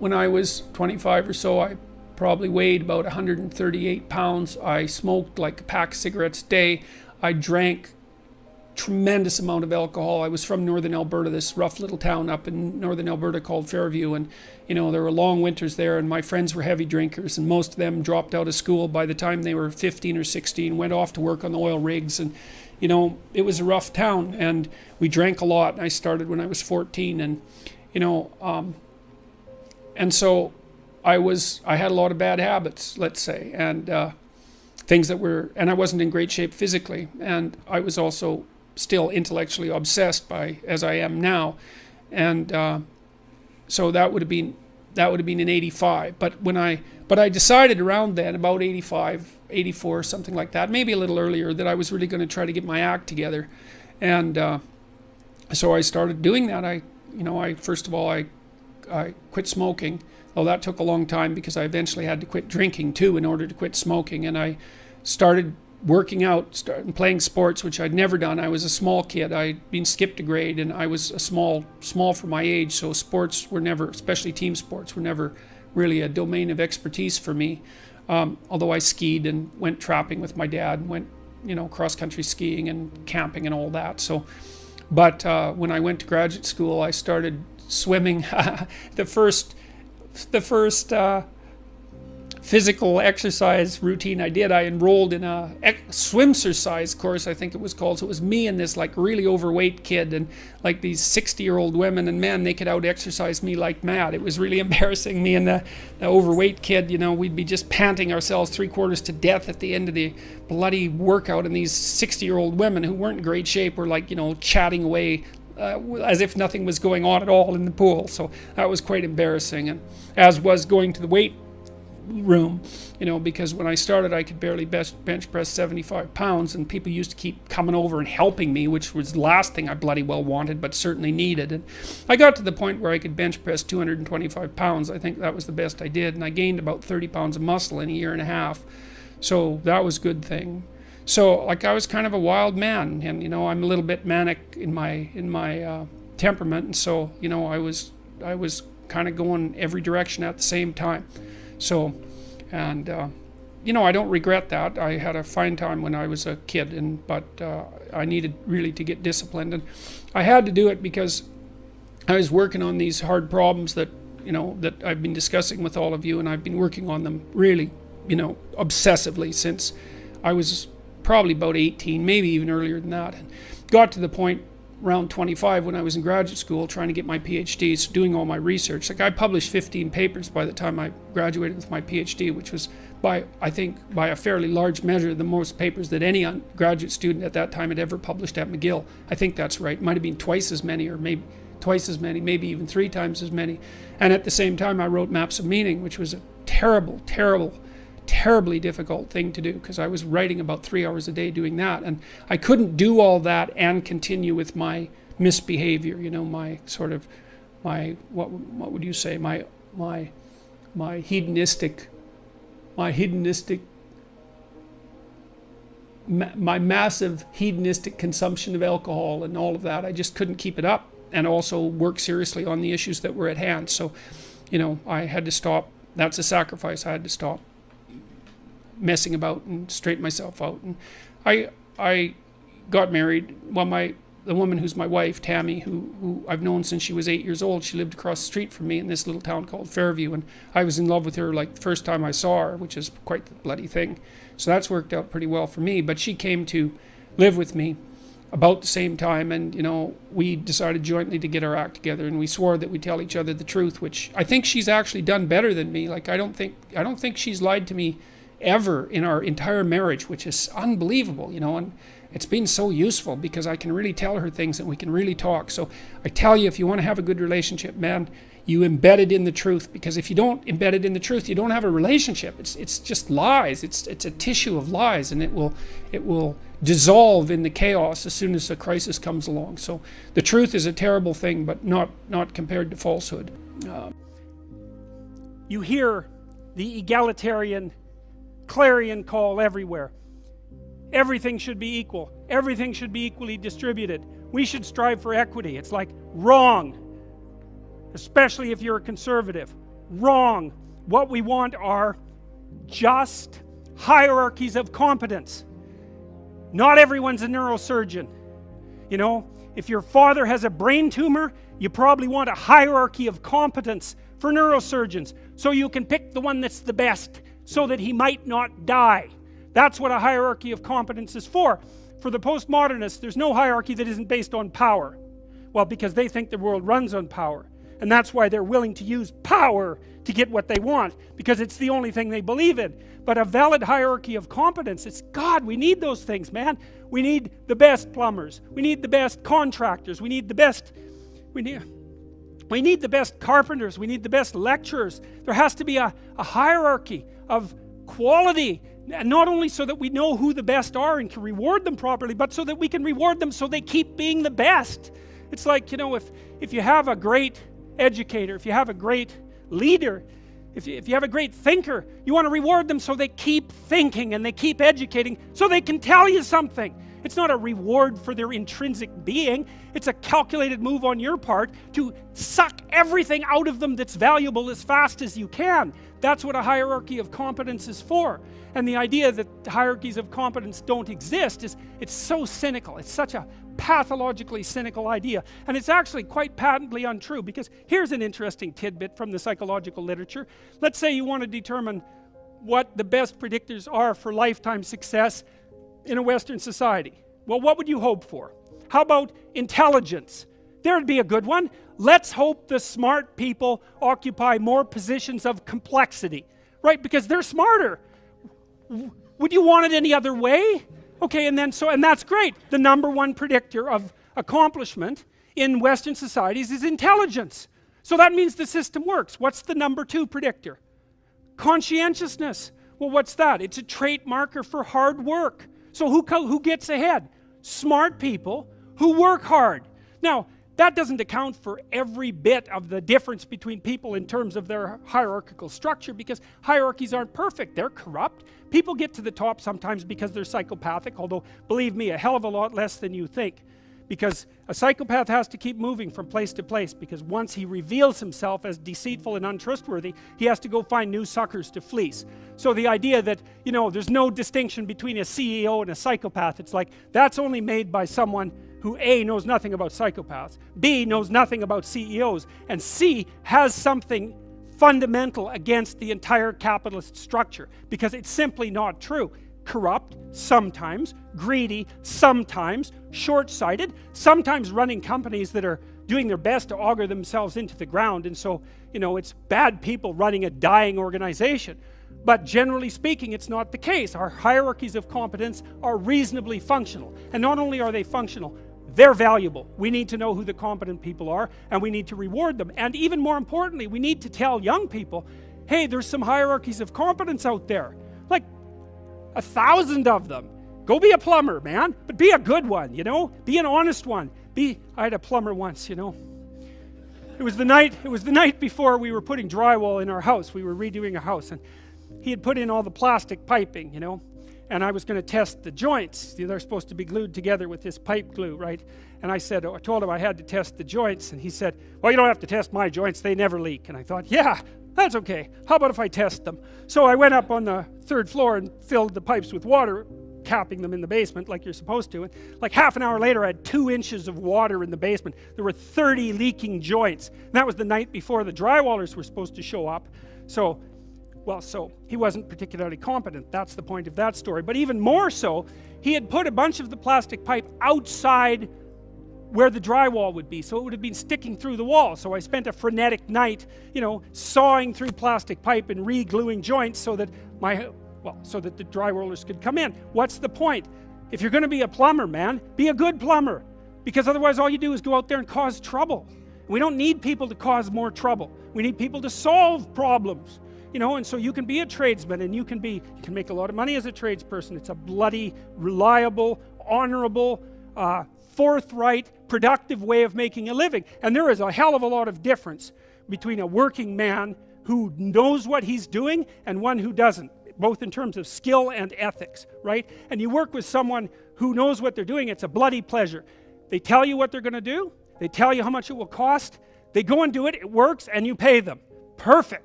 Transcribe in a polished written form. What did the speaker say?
when I was 25 or so, I probably weighed about 138 pounds. I smoked like a pack of cigarettes a day. I drank tremendous amount of alcohol. I was from northern Alberta, this rough little town up in northern Alberta called Fairview, and there were long winters there, and my friends were heavy drinkers, and most of them dropped out of school by the time they were 15 or 16, went off to work on the oil rigs, and it was a rough town, and we drank a lot. I started when I was 14, and and so I had a lot of bad habits, let's say, and things that were, and I wasn't in great shape physically, and I was also still intellectually obsessed as I am now, and so that would have been in 85. But I decided around then, about 85, 84, something like that, maybe a little earlier, that I was really going to try to get my act together, and so I started doing that. First of all, I quit smoking. Oh, that took a long time because I eventually had to quit drinking too in order to quit smoking, and I started working out, started playing sports, which I'd never done. I was a small kid. I'd been skipped a grade, and I was a small for my age, so sports were never, especially team sports, were never really a domain of expertise for me. Although I skied and went trapping with my dad, and went cross-country skiing and camping and all that. But when I went to graduate school, I started swimming. The first physical exercise routine I did, I enrolled in a swimsercise course, I think it was called. So it was me and this like really overweight kid, and like these 60-year-old women and men, they could out exercise me like mad. It was really embarrassing. Me and the overweight kid, we'd be just panting ourselves 3/4 to death at the end of the bloody workout, and these 60-year-old women who weren't in great shape were like chatting away as if nothing was going on at all in the pool. So that was quite embarrassing, and as was going to the weight room, because when I started I could barely bench press 75 pounds, and people used to keep coming over and helping me, which was the last thing I bloody well wanted, but certainly needed. And I got to the point where I could bench press 225 pounds. I think that was the best I did, and I gained about 30 pounds of muscle in a year and a half. So that was a good thing. So I was kind of a wild man, and I'm a little bit manic in my temperament, and so I was kind of going every direction at the same time. So, and I don't regret that. I had a fine time when I was a kid, but I needed really to get disciplined, and I had to do it because I was working on these hard problems that I've been discussing with all of you, and I've been working on them really obsessively since I was probably about 18, maybe even earlier than that, and got to the point around 25 when I was in graduate school trying to get my PhD, so doing all my research. I published 15 papers by the time I graduated with my PhD, which was I think by a fairly large measure the most papers that any graduate student at that time had ever published at McGill. I think that's right. It might have been twice as many, or maybe twice as many, maybe even 3 times as many. And at the same time I wrote Maps of Meaning, which was a terribly difficult thing to do, because I was writing about 3 hours a day doing that, and I couldn't do all that and continue with my misbehavior, my sort of what would you say, my hedonistic my massive hedonistic consumption of alcohol and all of that. I just couldn't keep it up, and also work seriously on the issues that were at hand. So I had to stop. That's a sacrifice. I had to stop messing about and straighten myself out. And I got married. Well, the woman who's my wife, Tammy, who I've known since she was 8 years old, she lived across the street from me in this little town called Fairview, and I was in love with her like the first time I saw her, which is quite the bloody thing. So that's worked out pretty well for me. But she came to live with me about the same time, and we decided jointly to get our act together, and we swore that we'd tell each other the truth, which I think she's actually done better than me. Like I don't think she's lied to me ever in our entire marriage, which is unbelievable, and it's been so useful because I can really tell her things and we can really talk. So I tell you, if you want to have a good relationship, man, you embed it in the truth, because if you don't embed it in the truth, you don't have a relationship. It's just lies. It's a tissue of lies, and it will dissolve in the chaos as soon as a crisis comes along. So the truth is a terrible thing, but not compared to falsehood. You hear the egalitarian clarion call everywhere. Everything should be equal. Everything should be equally distributed. We should strive for equity. It's like wrong, especially if you're a conservative. Wrong. What we want are just hierarchies of competence. Not everyone's a neurosurgeon. You know, if your father has a brain tumor, you probably want a hierarchy of competence for neurosurgeons, so you can pick the one that's the best, so that he might not die. That's what a hierarchy of competence is for. For the postmodernists, there's no hierarchy that isn't based on power. Well, because they think the world runs on power. And that's why they're willing to use power to get what they want, because it's the only thing they believe in. But a valid hierarchy of competence, it's God, we need those things, man. We need the best plumbers. We need the best contractors. We need the best carpenters. We need the best lecturers. There has to be a hierarchy of quality, and not only so that we know who the best are and can reward them properly, but so that we can reward them so they keep being the best. It's like, you know, if you have a great educator, if you have a great leader, if you have a great thinker, you want to reward them so they keep thinking and they keep educating so they can tell you something. It's not a reward for their intrinsic being. It's a calculated move on your part to suck everything out of them that's valuable as fast as you can. That's what a hierarchy of competence is for. And the idea that hierarchies of competence don't exist it's so cynical. It's such a pathologically cynical idea. And it's actually quite patently untrue, because here's an interesting tidbit from the psychological literature. Let's say you want to determine what the best predictors are for lifetime success in a Western society. Well, what would you hope for? How about intelligence? There'd be a good one. Let's hope the smart people occupy more positions of complexity, right? Because they're smarter. Would you want it any other way? Okay, and that's great. The number one predictor of accomplishment in Western societies is intelligence. So that means the system works. What's the number two predictor? Conscientiousness. Well, what's that? It's a trait marker for hard work. So who gets ahead? Smart people who work hard. Now, that doesn't account for every bit of the difference between people in terms of their hierarchical structure, because hierarchies aren't perfect. They're corrupt. People get to the top sometimes because they're psychopathic, although, believe me, a hell of a lot less than you think. Because a psychopath has to keep moving from place to place, because once he reveals himself as deceitful and untrustworthy, he has to go find new suckers to fleece. So the idea that, you know, there's no distinction between a CEO and a psychopath, it's like, that's only made by someone who A, knows nothing about psychopaths, B, knows nothing about CEOs, and C, has something fundamental against the entire capitalist structure, because it's simply not true. Corrupt, sometimes, greedy, sometimes, short-sighted, sometimes running companies that are doing their best to auger themselves into the ground, and so, you know, it's bad people running a dying organization. But generally speaking, it's not the case. Our hierarchies of competence are reasonably functional, and not only are they functional, they're valuable. We need to know who the competent people are, and we need to reward them. And even more importantly, we need to tell young people, hey, there's some hierarchies of competence out there. Like 1,000 of them. Go be a plumber, man, but be a good one, you know? Be an honest one. I had a plumber once, you know. It was the night before we were putting drywall in our house. We were redoing a house, and he had put in all the plastic piping, you know. And I was going to test the joints. They're supposed to be glued together with this pipe glue, right? And I told him I had to test the joints, and he said, well, you don't have to test my joints, they never leak. And I thought, yeah, that's okay. How about if I test them? So I went up on the 3rd floor and filled the pipes with water, capping them in the basement like you're supposed to. And like half an hour later, I had 2 inches of water in the basement. There were 30 leaking joints. And that was the night before the drywallers were supposed to show up. So he wasn't particularly competent. That's the point of that story. But even more so, he had put a bunch of the plastic pipe outside where the drywall would be, so it would have been sticking through the wall. So I spent a frenetic night, you know, sawing through plastic pipe and re-gluing joints so that the drywallers could come in. What's the point? If you're going to be a plumber, man, be a good plumber, because otherwise all you do is go out there and cause trouble. We don't need people to cause more trouble. We need people to solve problems. You know, and so you can be a tradesman, and you can make a lot of money as a tradesperson. It's a bloody, reliable, honorable, forthright, productive way of making a living. And there is a hell of a lot of difference between a working man who knows what he's doing and one who doesn't, both in terms of skill and ethics, right? And you work with someone who knows what they're doing, it's a bloody pleasure. They tell you what they're going to do, they tell you how much it will cost, they go and do it, it works, and you pay them. Perfect.